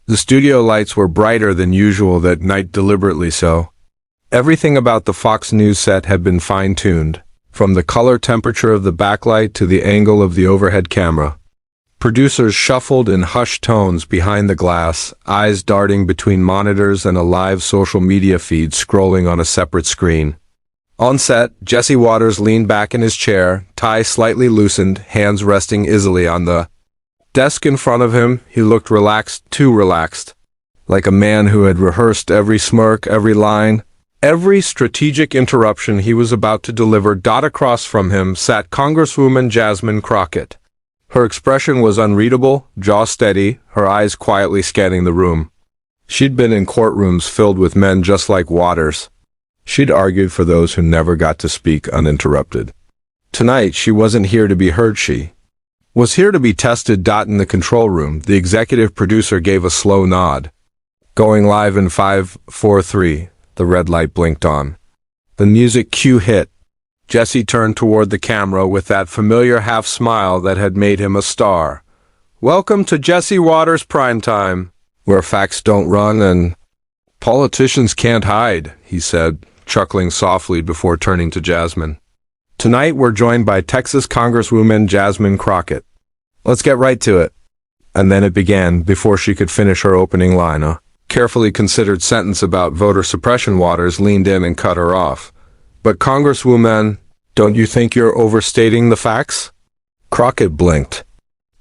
The studio lights were brighter than usual that night, deliberately so. Everything about the Fox News set had been fine-tuned, from the color temperature of the backlight to the angle of the overhead camera. Producers shuffled in hushed tones behind the glass, eyes darting between monitors and a live social media feed scrolling on a separate screen. On set, Jesse Waters leaned back in his chair, tie slightly loosened, hands resting easily on the desk in front of him. He looked relaxed, too relaxed, like a man who had rehearsed every smirk, every line, every strategic interruption he was about to deliver. Across from him sat Congresswoman Jasmine Crockett. Her expression was unreadable, jaw steady, her eyes quietly scanning the room. She'd been in courtrooms filled with men just like Waters. She'd argued for those who never got to speak uninterrupted. Tonight, she wasn't here to be heard, she was here to be tested. In the control room, the executive producer gave a slow nod. Going live in 5, 4, 3, the red light blinked on. The music cue hit. Jesse turned toward the camera with that familiar half-smile that had made him a star. "Welcome to Jesse Waters Primetime, where facts don't run and politicians can't hide," he said, chuckling softly before turning to Jasmine. "Tonight we're joined by Texas Congresswoman Jasmine Crockett. Let's get right to it." And then it began, before she could finish her opening line. A carefully considered sentence about voter suppression. Waters leaned in and cut her off. "But Congresswoman, don't you think you're overstating the facts?" Crockett blinked.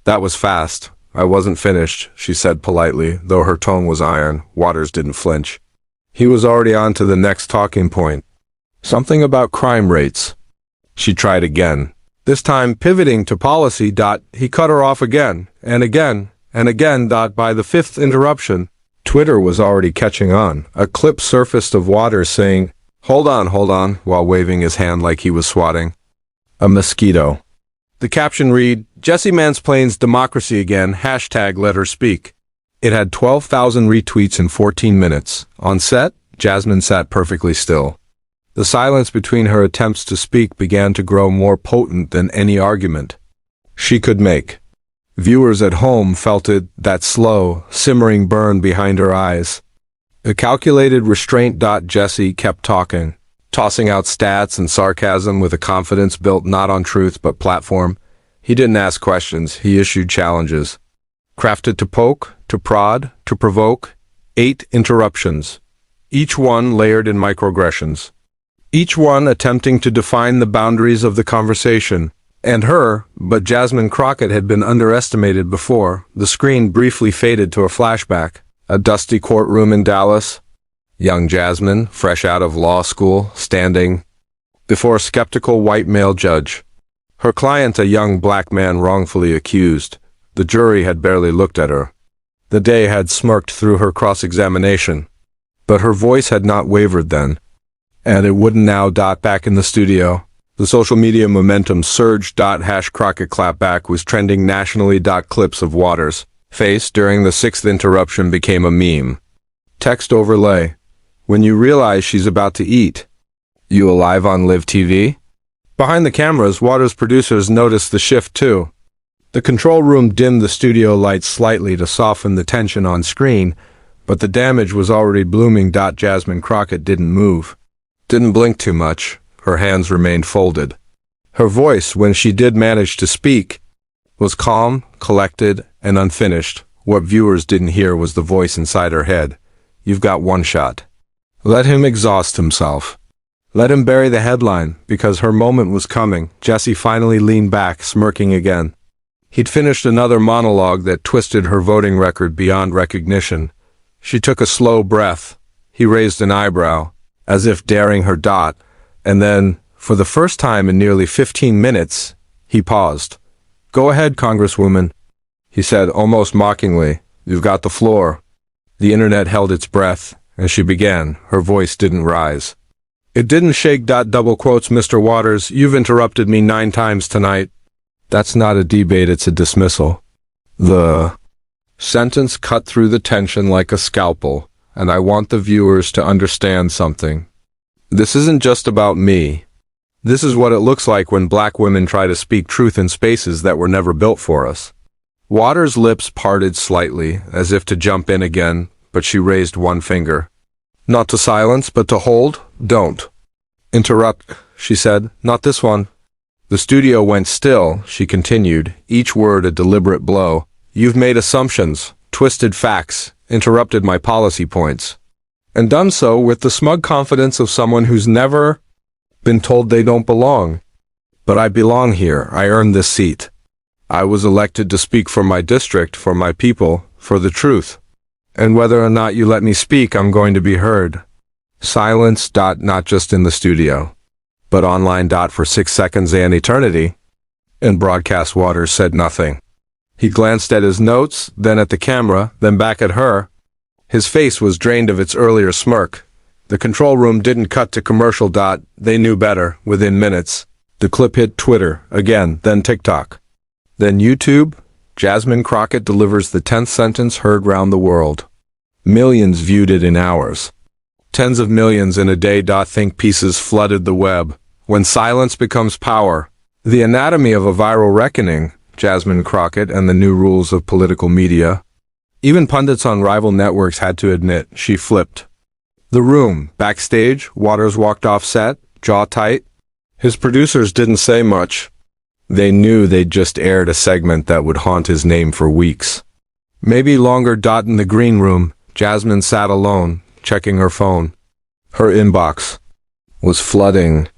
"That was fast. I wasn't finished," she said politely, though her tone was iron. Waters didn't flinch. He was already on to the next talking point. "Something about crime rates." She tried again, this time pivoting to policy. He cut her off again, and again, and again. By the fifth interruption, Twitter was already catching on. A clip surfaced of Waters saying, hold on, while waving his hand like he was swatting a mosquito. The caption read, "Jesse mansplains democracy again, hashtag let her speak." It had 12,000 retweets in 14 minutes. On set, Jasmine sat perfectly still. The silence between her attempts to speak began to grow more potent than any argument she could make. Viewers at home felt it, that slow, simmering burn behind her eyes. A calculated restraint. Jesse kept talking, tossing out stats and sarcasm with a confidence built not on truth but platform. He didn't ask questions, he issued challenges. Crafted to poke, to prod, to provoke. 8 interruptions, each one layered in microaggressions. Each one attempting to define the boundaries of the conversation. And her, but Jasmine Crockett had been underestimated before. The screen briefly faded to a flashback. A dusty courtroom in Dallas. Young Jasmine, fresh out of law school, standing before a skeptical white male judge. Her client, a young black man wrongfully accused. The jury had barely looked at her. The day had smirked through her cross-examination. But her voice had not wavered then. And it wouldn't now. Back in the studio, the social media momentum surged. Crockett clapback was trending nationally. Clips of Waters' face during the 6th interruption became a meme. Text overlay. "When you realize she's about to eat. You alive on Live TV?" Behind the cameras, Waters' producers noticed the shift too. The control room dimmed the studio lights slightly to soften the tension on screen, but the damage was already blooming. Jasmine Crockett didn't move. Didn't blink too much. Her hands remained folded. Her voice, when she did manage to speak, was calm, collected, and unfinished. What viewers didn't hear was the voice inside her head. "You've got one shot. Let him exhaust himself. Let him bury the headline," because her moment was coming. Jesse finally leaned back, smirking again. He'd finished another monologue that twisted her voting record beyond recognition. She took a slow breath. He raised an eyebrow, as if daring her. And then, for the first time in nearly 15 minutes, he paused. "Go ahead, Congresswoman," he said almost mockingly. "You've got the floor." The internet held its breath, and she began. Her voice didn't rise. It didn't shake. Double quotes, "Mr. Waters, you've interrupted me 9 times tonight. That's not a debate, it's a dismissal." The sentence cut through the tension like a scalpel, and I want the viewers to understand something. This isn't just about me. This is what it looks like when black women try to speak truth in spaces that were never built for us. Waters' lips parted slightly, as if to jump in again, but she raised one finger. Not to silence, but to hold? Don't. Interrupt, she said. Not this one. The studio went still, she continued, each word a deliberate blow. You've made assumptions, twisted facts, interrupted my policy points. And done so with the smug confidence of someone who's never been told they don't belong. But I belong here. I earned this seat. I was elected to speak for my district, for my people, for the truth. And whether or not you let me speak, I'm going to be heard. Silence. Not just in the studio, but online. For 6 seconds and eternity. And broadcast Waters said nothing. He glanced at his notes, then at the camera, then back at her. His face was drained of its earlier smirk. The control room didn't cut to commercial. They knew better. Within minutes, the clip hit Twitter, again, then TikTok. Then YouTube. Jasmine Crockett delivers the 10th sentence heard round the world. Millions viewed it in hours. Tens of millions in a day. Think pieces flooded the web. When silence becomes power. The anatomy of a viral reckoning. Jasmine Crockett and the new rules of political media. Even pundits on rival networks had to admit she flipped. The room. Backstage, Waters walked off set, jaw tight. His producers didn't say much. They knew they'd just aired a segment that would haunt his name for weeks. Maybe longer. In the green room, Jasmine sat alone, checking her phone. Her inbox was flooding.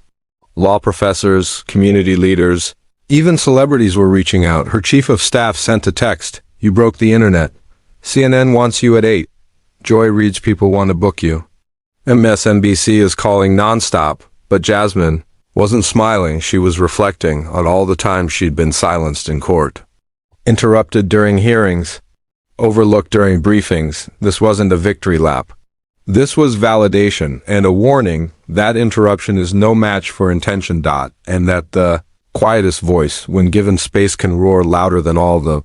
Law professors, community leaders, even celebrities were reaching out. Her chief of staff sent a text. You broke the internet. CNN wants you at 8. Joy reads people want to book you. MSNBC is calling nonstop, but Jasmine wasn't smiling. She was reflecting on all the time she'd been silenced in court. Interrupted during hearings. Overlooked during briefings. This wasn't a victory lap. This was validation and a warning that interruption is no match for intention. And that the quietest voice, when given space, can roar louder than all the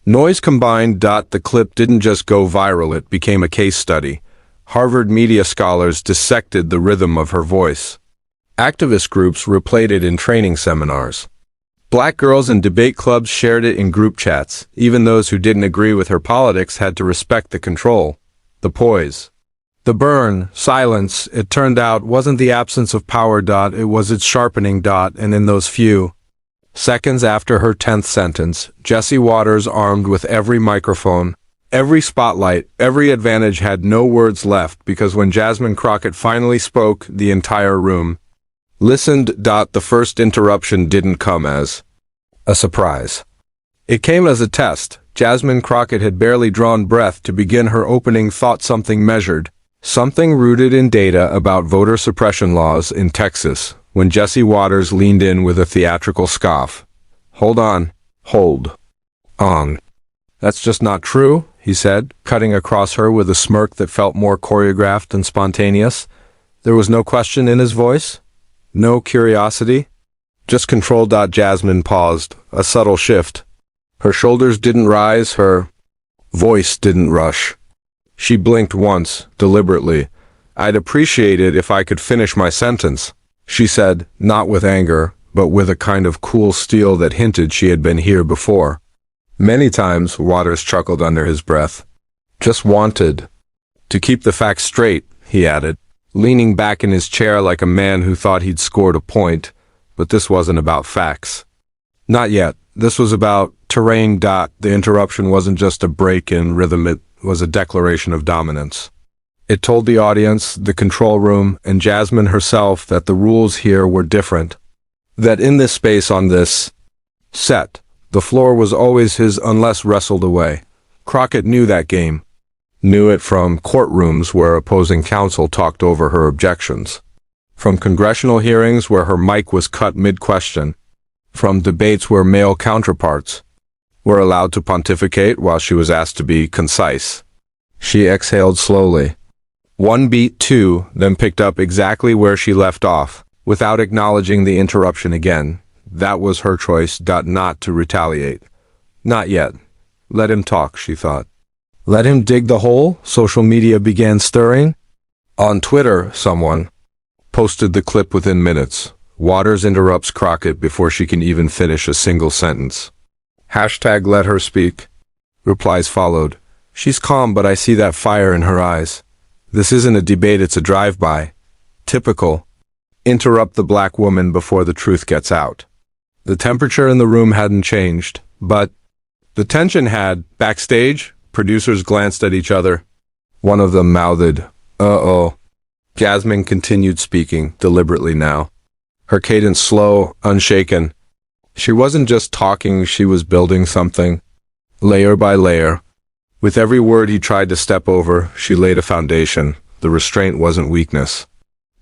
noise combined. The clip didn't just go viral, it became a case study. Harvard media scholars dissected the rhythm of her voice. Activist groups replayed it in training seminars. Black girls in debate clubs shared it in group chats. Even those who didn't agree with her politics had to respect the control, the poise. The burn, silence, it turned out, wasn't the absence of power. It was its sharpening. And in those few seconds after her 10th sentence, Jesse Waters, armed with every microphone, every spotlight, every advantage, had no words left, because when Jasmine Crockett finally spoke, the entire room listened. The first interruption didn't come as a surprise. It came as a test. Jasmine Crockett had barely drawn breath to begin her opening thought, something measured, something rooted in data about voter suppression laws in Texas, when Jesse Waters leaned in with a theatrical scoff. Hold on. Hold on. That's just not true, he said, cutting across her with a smirk that felt more choreographed than spontaneous. There was no question in his voice. No curiosity, just control. Jasmine paused, a subtle shift. Her shoulders didn't rise, her voice didn't rush. She blinked once, deliberately. I'd appreciate it if I could finish my sentence, she said, not with anger, but with a kind of cool steel that hinted she had been here before. Many times, Waters chuckled under his breath. Just wanted to keep the facts straight, he added, leaning back in his chair like a man who thought he'd scored a point. But this wasn't about facts. Not yet. This was about terrain. The interruption wasn't just a break in rhythm, it was a declaration of dominance. It told the audience, the control room, and Jasmine herself that the rules here were different. That in this space, on this set, the floor was always his unless wrestled away. Crockett knew that game. Knew it from courtrooms where opposing counsel talked over her objections. From congressional hearings where her mic was cut mid-question. From debates where male counterparts were allowed to pontificate while she was asked to be concise. She exhaled slowly. One beat, two, then picked up exactly where she left off, without acknowledging the interruption again. That was her choice. Not to retaliate. Not yet. Let him talk, she thought. Let him dig the hole. Social media began stirring. On Twitter, someone posted the clip within minutes. Waters interrupts Crockett before she can even finish a single sentence. Hashtag let her speak. Replies followed. She's calm, but I see that fire in her eyes. This isn't a debate, it's a drive-by. Typical. Interrupt the black woman before the truth gets out. The temperature in the room hadn't changed, but the tension had. Backstage, producers glanced at each other. One of them mouthed, "Uh-oh." Jasmine continued speaking, deliberately now. Her cadence slow, unshaken. She wasn't just talking, she was building something. Layer by layer. With every word he tried to step over, she laid a foundation. The restraint wasn't weakness.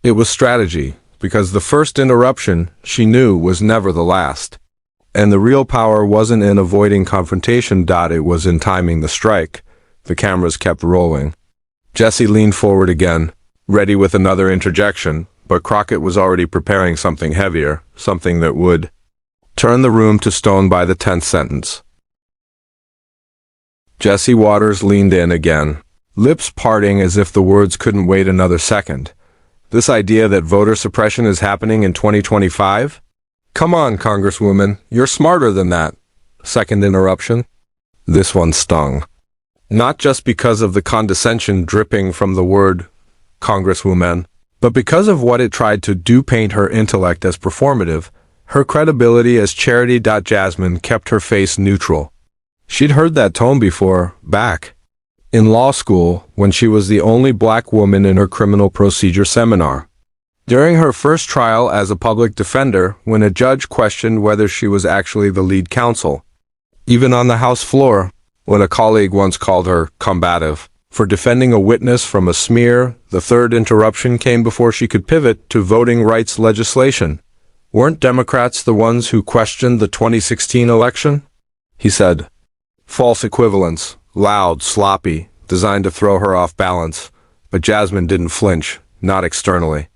It was strategy, because the first interruption, she knew, was never the last. And the real power wasn't in avoiding confrontation. It was in timing the strike. The cameras kept rolling. Jessie leaned forward again, ready with another interjection, but Crockett was already preparing something heavier, something that would turn the room to stone by the 10th sentence. Jessie Waters leaned in again, lips parting as if the words couldn't wait another second. This idea that voter suppression is happening in 2025? Come on, Congresswoman, you're smarter than that. Second interruption. This one stung. Not just because of the condescension dripping from the word Congresswoman, but because of what it tried to do: paint her intellect as performative, her credibility as charity. Jasmine kept her face neutral. She'd heard that tone before, back in law school, when she was the only black woman in her criminal procedure seminar. During her first trial as a public defender, when a judge questioned whether she was actually the lead counsel. Even on the House floor, when a colleague once called her combative for defending a witness from a smear. The third interruption came before she could pivot to voting rights legislation. Weren't Democrats the ones who questioned the 2016 election? He said. False equivalence, loud, sloppy, designed to throw her off balance. But Jasmine didn't flinch, not externally.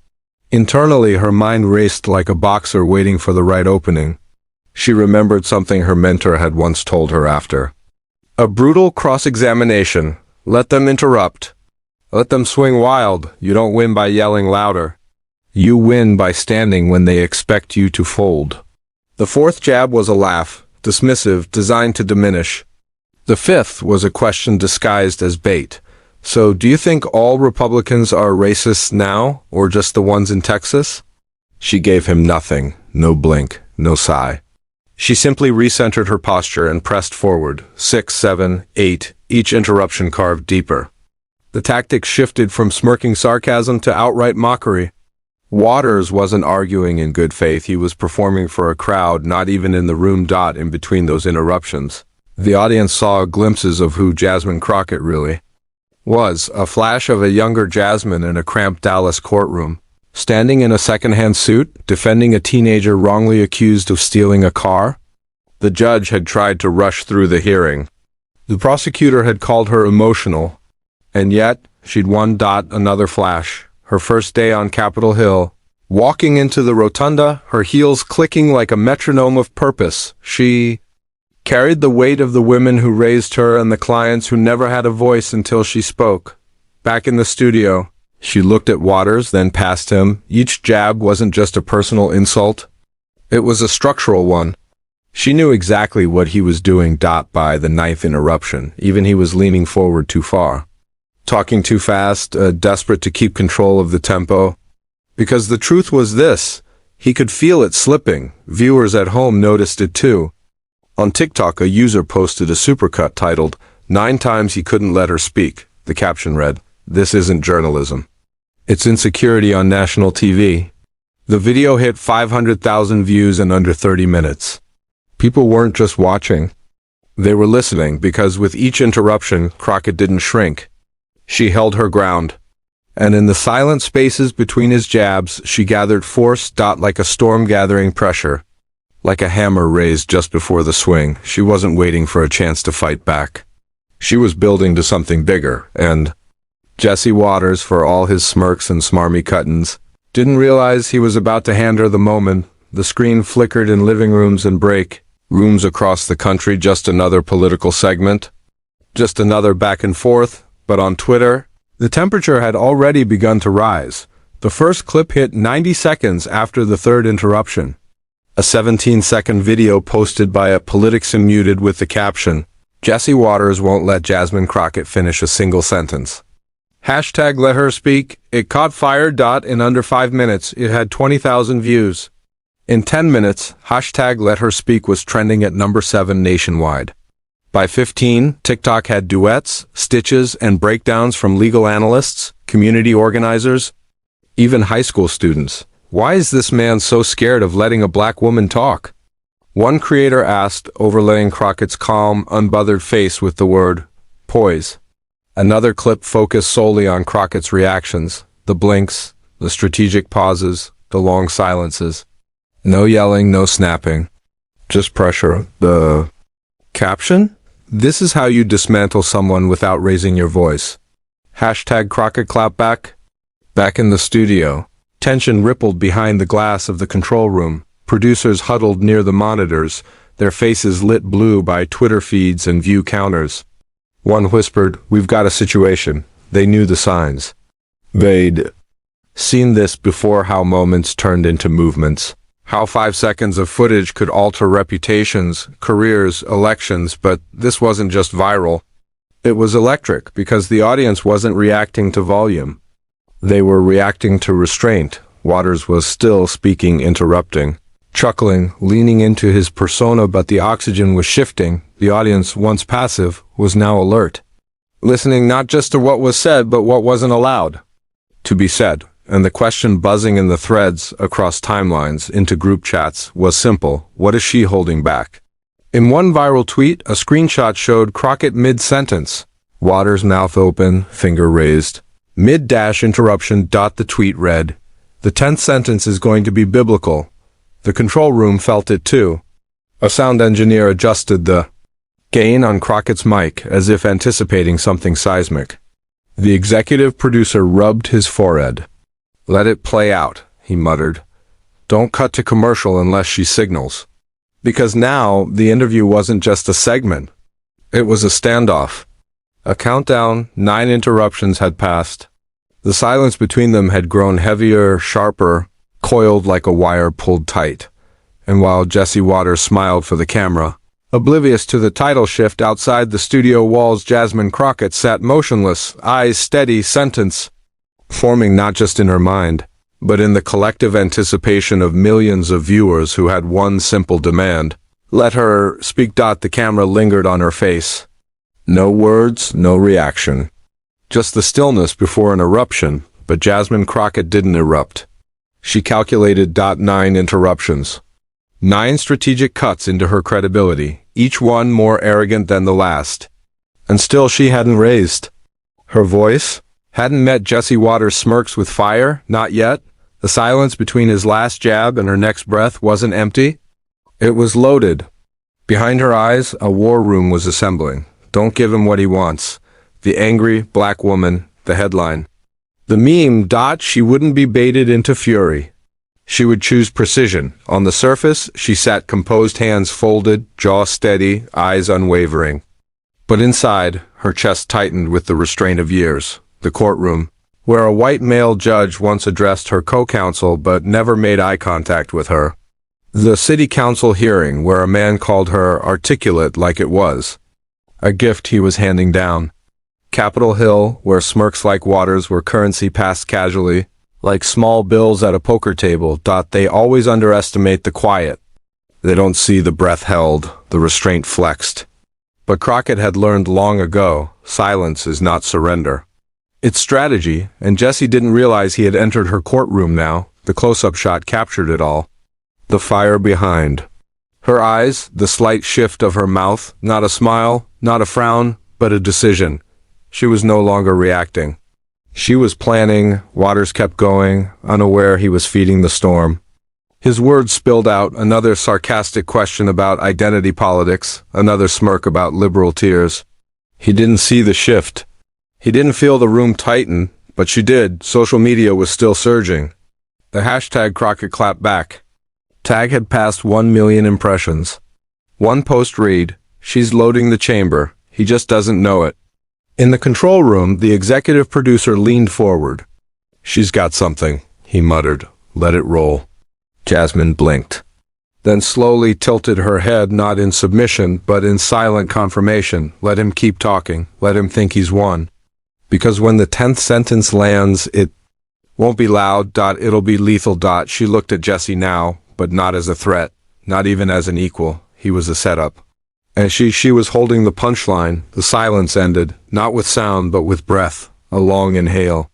Internally, her mind raced like a boxer waiting for the right opening. She remembered something her mentor had once told her after. A brutal cross-examination. Let them interrupt. Let them swing wild. You don't win by yelling louder. You win by standing when they expect you to fold. The fourth jab was a laugh, dismissive, designed to diminish. The fifth was a question disguised as bait. So, do you think all Republicans are racists now, or just the ones in Texas? She gave him nothing, no blink, no sigh. She simply recentered her posture and pressed forward, 6, 7, 8, each interruption carved deeper. The tactics shifted from smirking sarcasm to outright mockery. Waters wasn't arguing in good faith, he was performing for a crowd not even in the room. In between those interruptions, the audience saw glimpses of who Jasmine Crockett really was, a flash of a younger Jasmine in a cramped Dallas courtroom, standing in a second-hand suit, defending a teenager wrongly accused of stealing a car. The judge had tried to rush through the hearing. The prosecutor had called her emotional, and yet she'd won. Another flash, her first day on Capitol Hill, walking into the rotunda, her heels clicking like a metronome of purpose. She carried the weight of the women who raised her and the clients who never had a voice until she spoke. Back in the studio, she looked at Waters, then past him. Each jab wasn't just a personal insult. It was a structural one. She knew exactly what he was doing. By the ninth interruption, even he was leaning forward too far. Talking too fast, desperate to keep control of the tempo. Because the truth was this, he could feel it slipping. Viewers at home noticed it too. On TikTok, a user posted a supercut titled, 9 times he couldn't let her speak. The caption read, "This isn't journalism. It's insecurity on national TV." The video hit 500,000 views in under 30 minutes. People weren't just watching. They were listening, because with each interruption, Crockett didn't shrink. She held her ground. And in the silent spaces between his jabs, she gathered force. Like a storm gathering pressure. Like a hammer raised just before the swing, she wasn't waiting for a chance to fight back. She was building to something bigger, and Jessie Waters, for all his smirks and smarmy cuttins, didn't realize he was about to hand her the moment. The screen flickered in living rooms and break rooms across the country. Just another political segment. Just another back and forth. But on Twitter, the temperature had already begun to rise. The first clip hit 90 seconds after the third interruption. A 17-second video posted by a politician muted with the caption, "Jesse Waters won't let Jasmine Crockett finish a single sentence." Hashtag let her speak. It caught fire. In under 5 minutes, it had 20,000 views. In 10 minutes, hashtag let her speak was trending at number 7 nationwide. By 15, TikTok had duets, stitches, and breakdowns from legal analysts, community organizers, even high school students. Why is this man so scared of letting a black woman talk? One creator asked, overlaying Crockett's calm, unbothered face with the word poise. Another clip focused solely on Crockett's reactions, the blinks, the strategic pauses, the long silences. No yelling, no snapping, just pressure. The caption? This is how you dismantle someone without raising your voice. Hashtag Crockett clapback. Back in the studio, tension rippled behind the glass of the control room. Producers huddled near the monitors, their faces lit blue by Twitter feeds and view counters. One whispered, "We've got a situation." They knew the signs. They'd seen this before, how moments turned into movements. How 5 seconds of footage could alter reputations, careers, elections, but this wasn't just viral. It was electric because the audience wasn't reacting to volume. They were reacting to restraint. Waters was still speaking, interrupting, chuckling, leaning into his persona, but the oxygen was shifting. The audience, once passive, was now alert, listening not just to what was said, but what wasn't allowed to be said. And the question buzzing in the threads across timelines into group chats was simple: what is she holding back? In one viral tweet, a screenshot showed Crockett mid-sentence, Waters mouth open, finger raised. Mid-interruption. The tweet read, "The 10th sentence is going to be biblical." The control room felt it too. A sound engineer adjusted the gain on Crockett's mic as if anticipating something seismic. The executive producer rubbed his forehead. "Let it play out," he muttered. "Don't cut to commercial unless she signals." Because now, the interview wasn't just a segment. It was a standoff. A countdown, 9 interruptions had passed. The silence between them had grown heavier, sharper, coiled like a wire pulled tight. And while Jesse Waters smiled for the camera, oblivious to the title shift outside the studio walls, Jasmine Crockett sat motionless, eyes steady, sentence forming not just in her mind, but in the collective anticipation of millions of viewers who had one simple demand: let her speak. The camera lingered on her face. No words, no reaction. Just the stillness before an eruption, but Jasmine Crockett didn't erupt. She calculated 9 interruptions. 9 strategic cuts into her credibility, each one more arrogant than the last. And still she hadn't raised her voice. Hadn't met Jesse Waters' smirks with fire, not yet. The silence between his last jab and her next breath wasn't empty. It was loaded. Behind her eyes, a war room was assembling. Don't give him what he wants. The angry black woman, the headline. The meme. She wouldn't be baited into fury. She would choose precision. On the surface, she sat composed, hands folded, jaw steady, eyes unwavering. But inside, her chest tightened with the restraint of years. The courtroom, where a white male judge once addressed her co-counsel but never made eye contact with her. The city council hearing, where a man called her articulate like it was a gift he was handing down. Capitol Hill, where smirks like Waters were currency passed casually, like small bills at a poker table. They always underestimate the quiet. They don't see the breath held, the restraint flexed. But Crockett had learned long ago, silence is not surrender. It's strategy, and Jesse didn't realize he had entered her courtroom now. The close-up shot captured it all. The fire behind. Her eyes, the slight shift of her mouth, not a smile, not a frown, but a decision. She was no longer reacting. She was planning. Waters kept going, unaware he was feeding the storm. His words spilled out, another sarcastic question about identity politics, another smirk about liberal tears. He didn't see the shift. He didn't feel the room tighten, but she did. Social media was still surging. The hashtag Crockett clapped back. Tag had passed 1 million impressions. One post read, "She's loading the chamber. He just doesn't know it." In the control room, the executive producer leaned forward. "She's got something," he muttered. "Let it roll." Jasmine blinked. then slowly tilted her head, not in submission, but in silent confirmation. Let him keep talking. Let him think he's won. Because when the 10th sentence lands, it won't be loud. It'll be lethal. She looked at Jesse now, but not as a threat, not even as an equal. He was a setup. And she was holding the punchline. The silence ended, not with sound, but with breath. A long inhale.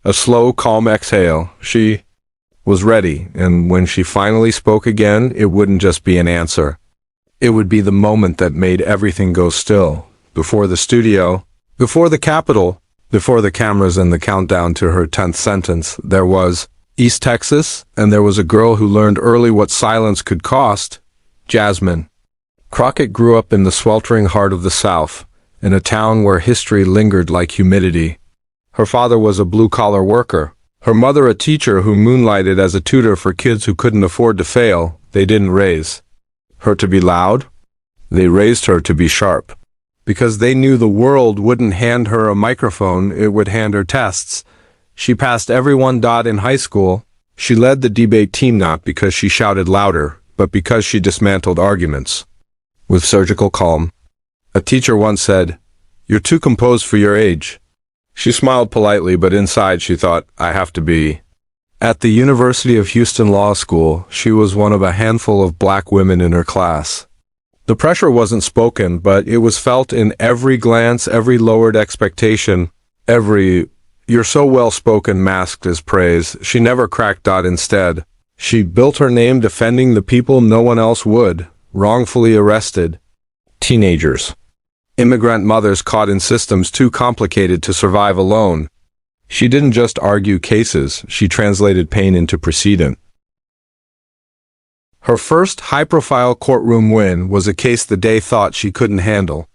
A slow, calm exhale. She was ready, and when she finally spoke again, it wouldn't just be an answer. It would be the moment that made everything go still. Before the studio, before the Capitol, before the cameras and the countdown to her 10th sentence, there was East Texas, and there was a girl who learned early what silence could cost. Jasmine Crockett grew up in the sweltering heart of the South, in a town where history lingered like humidity. Her father was a blue-collar worker. Her mother a teacher who moonlighted as a tutor for kids who couldn't afford to fail. They didn't raise her to be loud. They raised her to be sharp. Because they knew the world wouldn't hand her a microphone, it would hand her tests. She passed everyone. In high school, she led the debate team not because she shouted louder, but because she dismantled arguments with surgical calm. A teacher once said, "You're too composed for your age." She smiled politely, but inside she thought, I have to be. At the University of Houston Law School, she was one of a handful of black women in her class. The pressure wasn't spoken, but it was felt in every glance, every lowered expectation, every, "You're so well-spoken," masked as praise. She never cracked. Instead, she built her name defending the people no one else would, wrongfully arrested. Teenagers. Immigrant mothers caught in systems too complicated to survive alone. She didn't just argue cases, she translated pain into precedent. Her first high-profile courtroom win was a case the day thought she couldn't handle.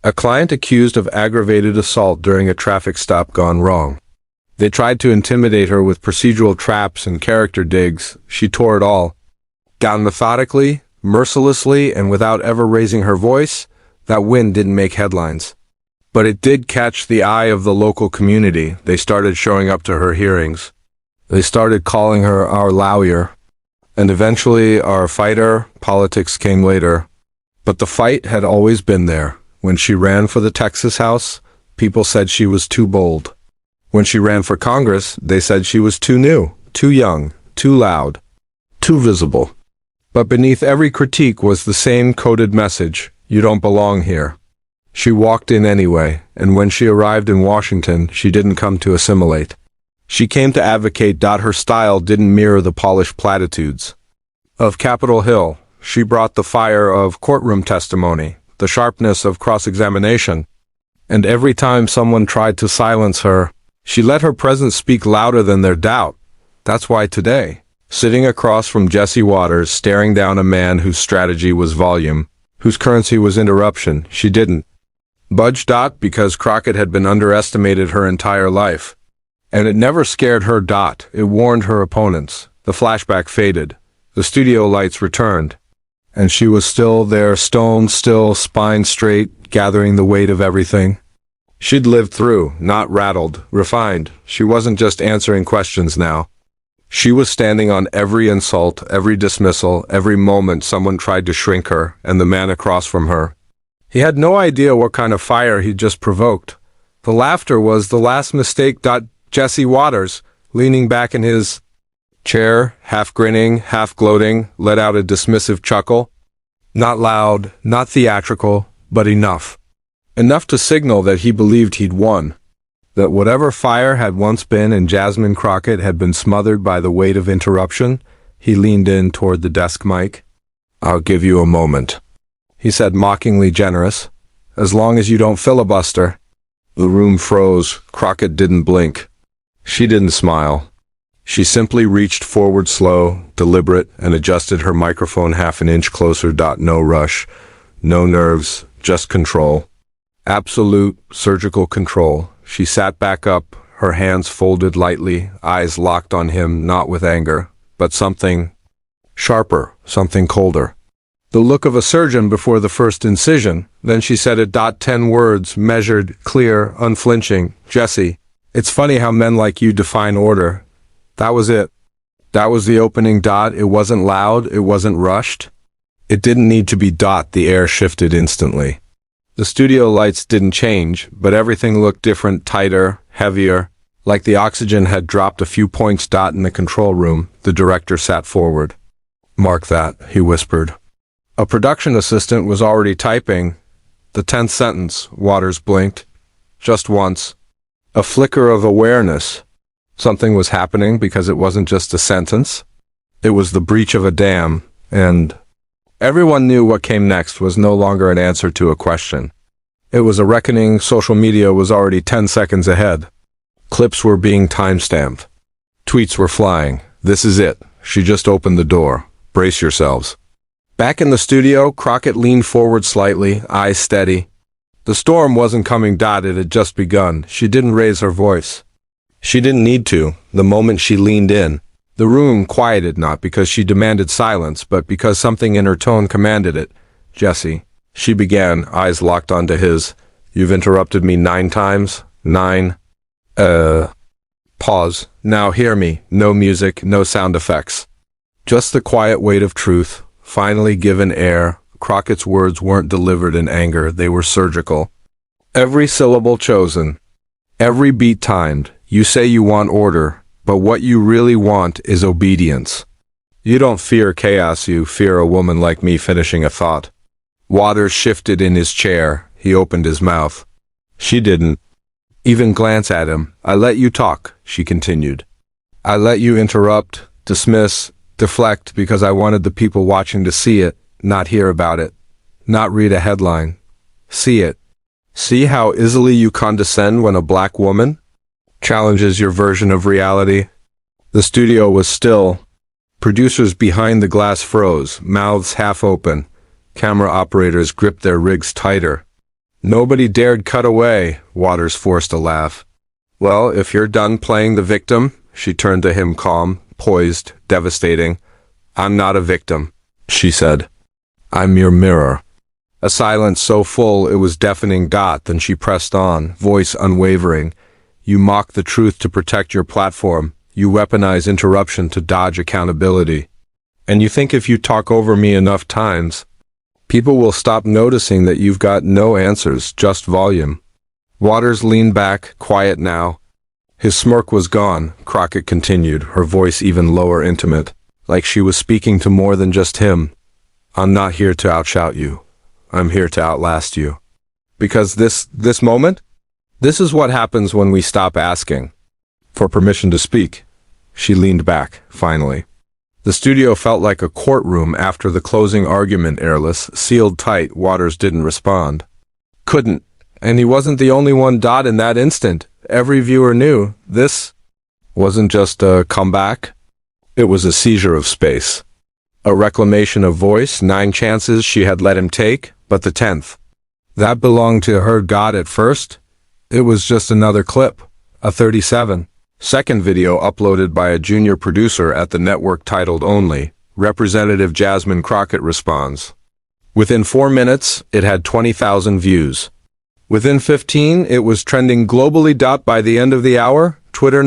A client accused of aggravated assault during a traffic stop gone wrong. They tried to intimidate her with procedural traps and character digs. She tore it all down methodically, mercilessly, and without ever raising her voice. That win didn't make headlines. But it did catch the eye of the local community. They started showing up to her hearings. They started calling her our lawyer. And eventually our fighter. Politics came later. But the fight had always been there. When she ran for the Texas House, people said she was too bold. When she ran for Congress, they said she was too new, too young, too loud, too visible. But beneath every critique was the same coded message: you don't belong here. She walked in anyway, and when she arrived in Washington, she didn't come to assimilate. She came to advocate. Her style didn't mirror the polished platitudes of Capitol Hill. She brought the fire of courtroom testimony, the sharpness of cross-examination. And every time someone tried to silence her, she let her presence speak louder than their doubt. That's why today, sitting across from Jesse Waters, staring down a man whose strategy was volume, whose currency was interruption, she didn't budge. Because Crockett had been underestimated her entire life. And it never scared her. It warned her opponents. The flashback faded. The studio lights returned. And she was still there, stone still, spine straight, gathering the weight of everything she'd lived through, not rattled, refined. She wasn't just answering questions now. She was standing on every insult, every dismissal, every moment someone tried to shrink her, and the man across from her. He had no idea what kind of fire he'd just provoked. The laughter was the last mistake. Jesse Waters, leaning back in his chair, half grinning, half gloating, let out a dismissive chuckle. Not loud, not theatrical, but enough. Enough to signal that he believed he'd won. That whatever fire had once been in Jasmine Crockett had been smothered by the weight of interruption. He leaned in toward the desk mic. "I'll give you a moment," he said, mockingly generous. "As long as you don't filibuster." The room froze. Crockett didn't blink. She didn't smile. She simply reached forward slow, deliberate, and adjusted her microphone half an inch closer. No rush, no nerves, just control. Absolute, surgical control. She sat back up, her hands folded lightly, eyes locked on him, not with anger, but something sharper, something colder. The look of a surgeon before the first incision. Then she said it. 10 words, measured, clear, unflinching. "Jesse, it's funny how men like you define order." That was it. That was the opening dot. It wasn't loud. It wasn't rushed. It didn't need to be dot. The air shifted instantly. The studio lights didn't change, but everything looked different, tighter, heavier, like the oxygen had dropped a few points. Dot in the control room. The director sat forward. "Mark that," he whispered. A production assistant was already typing. The 10th sentence. Waters blinked. Just once. A flicker of awareness. Something was happening because it wasn't just a sentence. It was the breach of a dam, and everyone knew what came next was no longer an answer to a question. It was a reckoning. Social media was already 10 seconds ahead. Clips were being timestamped. Tweets were flying. "This is it. She just opened the door. Brace yourselves." Back in the studio, Crockett leaned forward slightly, eyes steady. The storm wasn't coming. It had just begun. She didn't raise her voice. She didn't need to. The moment she leaned in, the room quieted, not because she demanded silence, but because something in her tone commanded it. "Jesse," she began, eyes locked onto his. "You've interrupted me 9 times. 9. Pause. Now hear me. No music, no sound effects. Just the quiet weight of truth, finally given air." Crockett's words weren't delivered in anger. They were surgical. Every syllable chosen. Every beat timed. "You say you want order, but what you really want is obedience. You don't fear chaos, you fear a woman like me finishing a thought." Waters shifted in his chair. He opened his mouth. She didn't even glance at him. "I let you talk," she continued. "I let you interrupt, dismiss, deflect because I wanted the people watching to see it, not hear about it, not read a headline. See it. See how easily you condescend when a black woman challenges your version of reality." The studio was still. Producers behind the glass froze, mouths half open. Camera operators gripped their rigs tighter. Nobody dared cut away. Waters forced a laugh. "Well, if you're done playing the victim," she turned to him, calm, poised, devastating. "I'm not a victim," she said. "I'm your mirror." A silence so full it was deafening. Then she pressed on, voice unwavering. "You mock the truth to protect your platform. You weaponize interruption to dodge accountability. And you think if you talk over me enough times, people will stop noticing that you've got no answers, just volume." Waters leaned back, quiet now. His smirk was gone. Crockett continued, her voice even lower, intimate, like she was speaking to more than just him. "I'm not here to outshout you. I'm here to outlast you. Because this moment, this is what happens when we stop asking for permission to speak." She leaned back, finally. The studio felt like a courtroom after the closing argument, airless, sealed tight. Waters didn't respond. Couldn't. And he wasn't the only one. In that instant, every viewer knew this wasn't just a comeback. It was a seizure of space. A reclamation of voice. 9 chances she had let him take, but the 10th. That belonged to her. At first, it was just another clip. A 37-second video uploaded by a junior producer at the network titled Only. Representative Jasmine Crockett responds. Within 4 minutes, it had 20,000 views. Within 15, it was trending globally. By the end of the hour, Twitter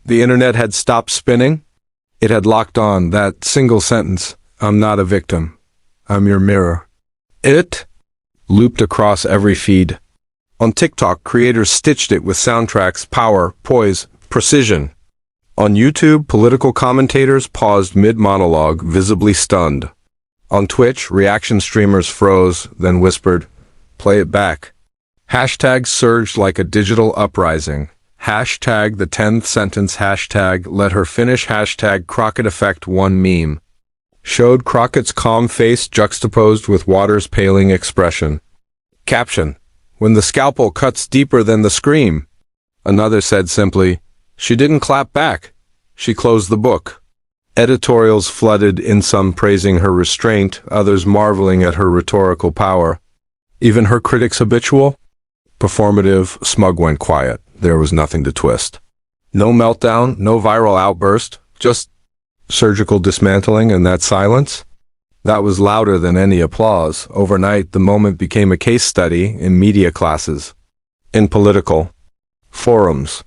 the internet had stopped spinning. It had locked on that single sentence. "I'm not a victim. I'm your mirror." It looped across every feed. On TikTok, creators stitched it with soundtracks, power, poise, precision. On YouTube, political commentators paused mid-monologue, visibly stunned. On Twitch, reaction streamers froze, then whispered, "Play it back." Hashtags surged like a digital uprising. Hashtag the 10th sentence. Hashtag let her finish. Hashtag Crockett effect. One meme showed Crockett's calm face juxtaposed with Waters' paling expression. Caption: "When the scalpel cuts deeper than the scream." Another said simply, "She didn't clap back. She closed the book." Editorials flooded, in some praising her restraint, others marveling at her rhetorical power. Even her critics' habitual, performative smug went quiet. There was nothing to twist. No meltdown, no viral outburst, just surgical dismantling, and that silence? That was louder than any applause. Overnight, the moment became a case study in media classes, in political forums,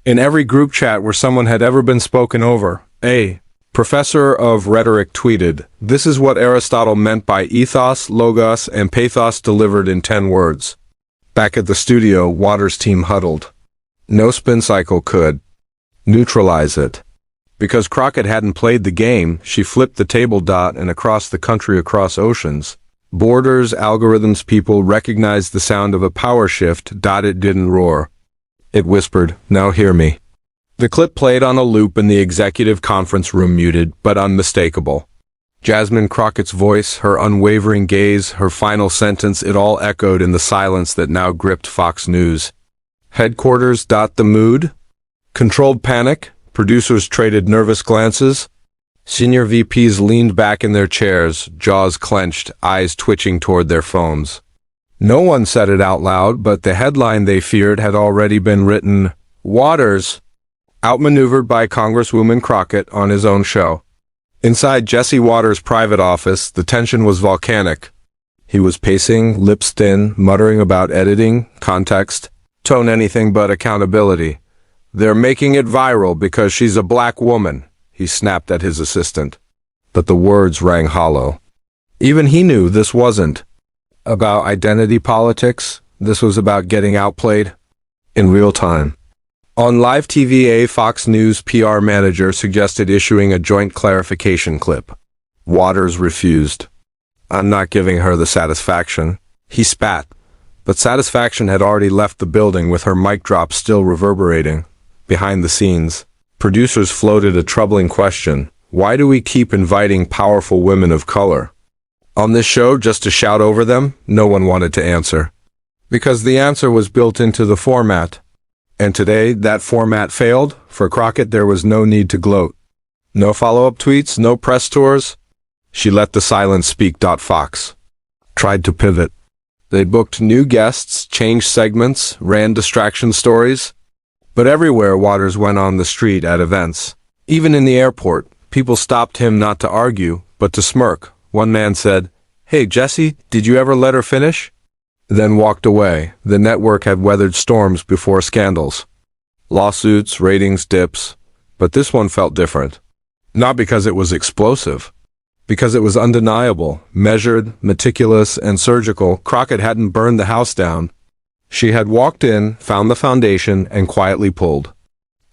in every group chat where someone had ever been spoken over. A Professor of rhetoric tweeted, "This is what Aristotle meant by ethos, logos, and pathos delivered in 10 words." Back at the studio, Waters' team huddled. No spin cycle could neutralize it. Because Crockett hadn't played the game, she flipped the table. And across the country, across oceans, borders, algorithms, people recognized the sound of a power shift. It didn't roar. It whispered, "Now hear me." The clip played on a loop in the executive conference room, muted, but unmistakable. Jasmine Crockett's voice, her unwavering gaze, her final sentence, it all echoed in the silence that now gripped Fox News. Headquarters. The mood? Controlled panic. Producers traded nervous glances. Senior VPs leaned back in their chairs, jaws clenched, eyes twitching toward their phones. No one said it out loud, but the headline they feared had already been written. Waters outmaneuvered by Congresswoman Crockett on his own show. Inside Jesse Waters' private office, the tension was volcanic. He was pacing, lips thin, muttering about editing, context, tone, anything but accountability. "They're making it viral because she's a black woman," he snapped at his assistant. But the words rang hollow. Even he knew this wasn't about identity politics. This was about getting outplayed in real time. On live TV, a Fox News PR manager suggested issuing a joint clarification clip. Waters refused. "I'm not giving her the satisfaction," he spat. But satisfaction had already left the building, with her mic drop still reverberating. Behind the scenes, producers floated a troubling question. Why do we keep inviting powerful women of color on this show just to shout over them? No one wanted to answer. Because the answer was built into the format. And today, that format failed. For Crockett, there was no need to gloat. No follow-up tweets, no press tours. She let the silence speak. Fox tried to pivot. They booked new guests, changed segments, ran distraction stories. But everywhere Waters went, on the street, at events, even in the airport, people stopped him not to argue, but to smirk. One man said, "Hey, Jesse, did you ever let her finish?" Then walked away. The network had weathered storms before, scandals, lawsuits, ratings dips, but this one felt different. Not because it was explosive, because it was undeniable, measured, meticulous, and surgical. Crockett hadn't burned the house down. She had walked in, found the foundation, and quietly pulled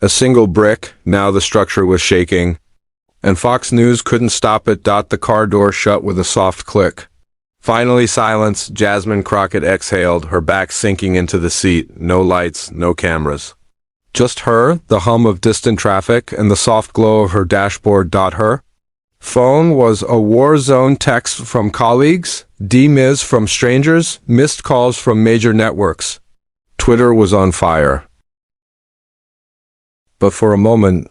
a single brick. Now the structure was shaking, and Fox News couldn't stop it. The car door shut with a soft click. Finally, silence. Jasmine Crockett exhaled, her back sinking into the seat. No lights, no cameras. Just her, the hum of distant traffic, and the soft glow of her dashboard. Her phone was a war zone. Text from colleagues, DMs from strangers, missed calls from major networks. Twitter was on fire. But for a moment,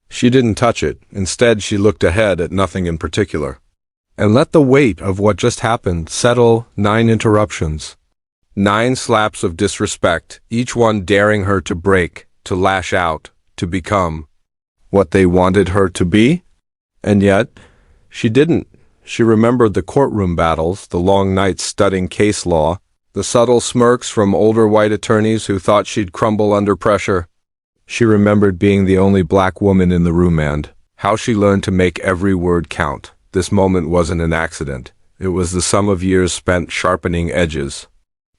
she didn't touch it. Instead, she looked ahead at nothing in particular, and let the weight of what just happened settle. 9 interruptions. 9 slaps of disrespect, each one daring her to break, to lash out, to become what they wanted her to be. And yet, she didn't. She remembered the courtroom battles, the long nights studying case law, the subtle smirks from older white attorneys who thought she'd crumble under pressure. She remembered being the only black woman in the room, and how she learned to make every word count. This moment wasn't an accident. It was the sum of years spent sharpening edges.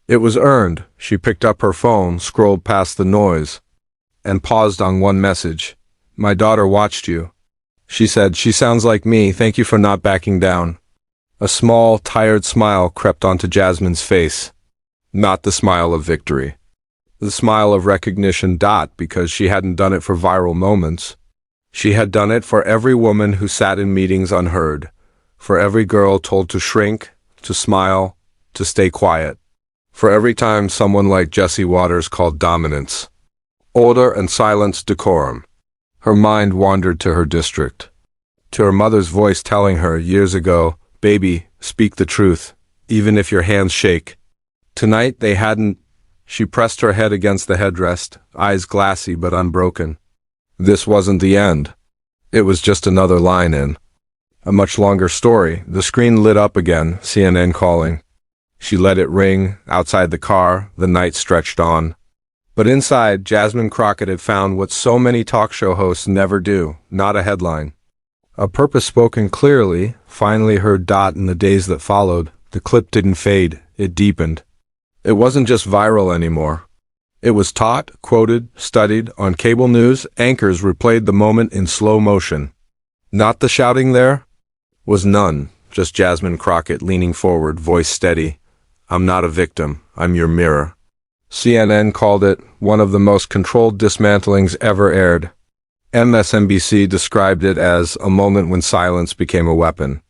It was earned. She picked up her phone, scrolled past the noise, and paused on one message. "My daughter watched you," she said. "She sounds like me. Thank you for not backing down." A small, tired smile crept onto Jasmine's face. Not the smile of victory. The smile of recognition. Because she hadn't done it for viral moments. She had done it for every woman who sat in meetings unheard, for every girl told to shrink, to smile, to stay quiet, for every time someone like Jesse Waters called dominance order and silence decorum. Her mind wandered to her district, to her mother's voice telling her years ago, "Baby, speak the truth, even if your hands shake." Tonight they hadn't. She pressed her head against the headrest, eyes glassy but unbroken. This wasn't the end. It was just another line in a much longer story. The screen lit up again, CNN calling. She let it ring. Outside the car, the night stretched on. But inside, Jasmine Crockett had found what so many talk show hosts never do. Not a headline. A purpose spoken clearly, finally heard. In the days that followed, the clip didn't fade, it deepened. It wasn't just viral anymore. It was taught, quoted, studied. On cable news, anchors replayed the moment in slow motion. Not the shouting there? Was none, just Jasmine Crockett leaning forward, voice steady. I'm not a victim, I'm your mirror. CNN called it one of the most controlled dismantlings ever aired. MSNBC described it as a moment when silence became a weapon.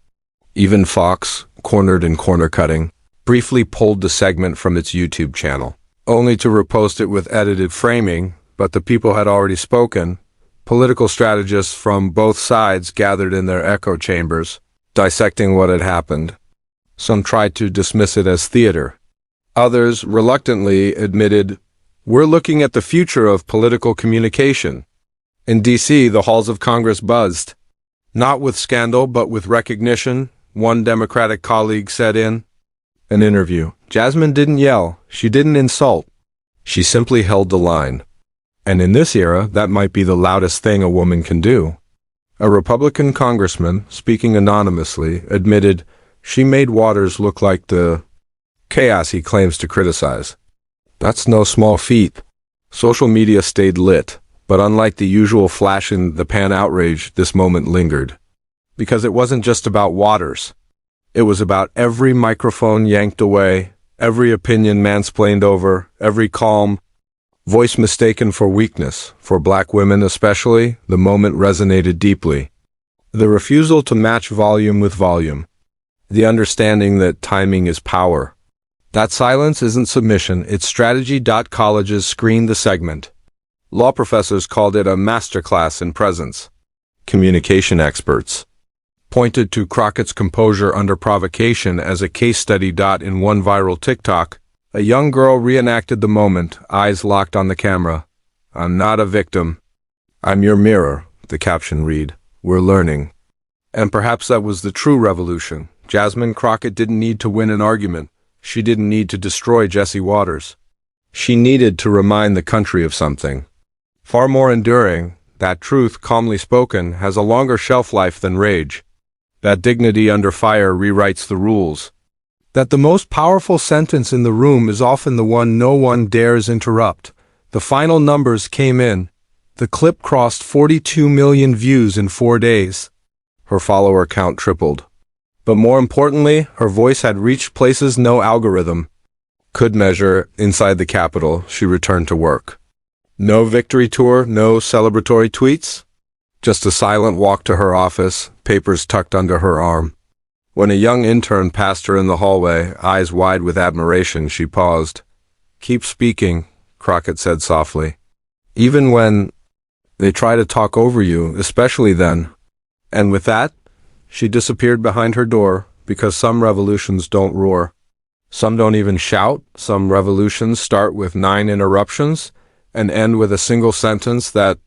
Even Fox, cornered in corner cutting, briefly pulled the segment from its YouTube channel, only to repost it with edited framing, but the people had already spoken. Political strategists from both sides gathered in their echo chambers, dissecting what had happened. Some tried to dismiss it as theater. Others reluctantly admitted, we're looking at the future of political communication. In D.C., the halls of Congress buzzed. Not with scandal, but with recognition, one Democratic colleague said in an interview. Jasmine didn't yell, she didn't insult. She simply held the line. And in this era, that might be the loudest thing a woman can do. A Republican congressman, speaking anonymously, admitted she made Waters look like the chaos he claims to criticize. That's no small feat. Social media stayed lit, but unlike the usual flash in the pan outrage, this moment lingered. Because it wasn't just about Waters. It was about every microphone yanked away, every opinion mansplained over, every calm voice mistaken for weakness. For black women especially, the moment resonated deeply. The refusal to match volume with volume. The understanding that timing is power. That silence isn't submission, it's strategy. Colleges screened the segment. Law professors called it a masterclass in presence. Communication experts pointed to Crockett's composure under provocation as a case study. In one viral TikTok, a young girl reenacted the moment, eyes locked on the camera. I'm not a victim. I'm your mirror, the caption read. We're learning. And perhaps that was the true revolution. Jasmine Crockett didn't need to win an argument. She didn't need to destroy Jesse Waters. She needed to remind the country of something far more enduring. That truth, calmly spoken, has a longer shelf life than rage. That dignity under fire rewrites the rules. That the most powerful sentence in the room is often the one no one dares interrupt. The final numbers came in. The clip crossed 42 million views in 4 days. Her follower count tripled. But more importantly, her voice had reached places no algorithm could measure. Inside the Capitol, she returned to work. No victory tour, no celebratory tweets. Just a silent walk to her office, papers tucked under her arm. When a young intern passed her in the hallway, eyes wide with admiration, she paused. Keep speaking, Crockett said softly. Even when they try to talk over you, especially then. And with that, she disappeared behind her door, because some revolutions don't roar. Some don't even shout. Some revolutions start with 9 interruptions and end with a single sentence that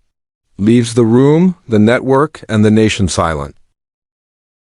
leaves the room, the network, and the nation silent.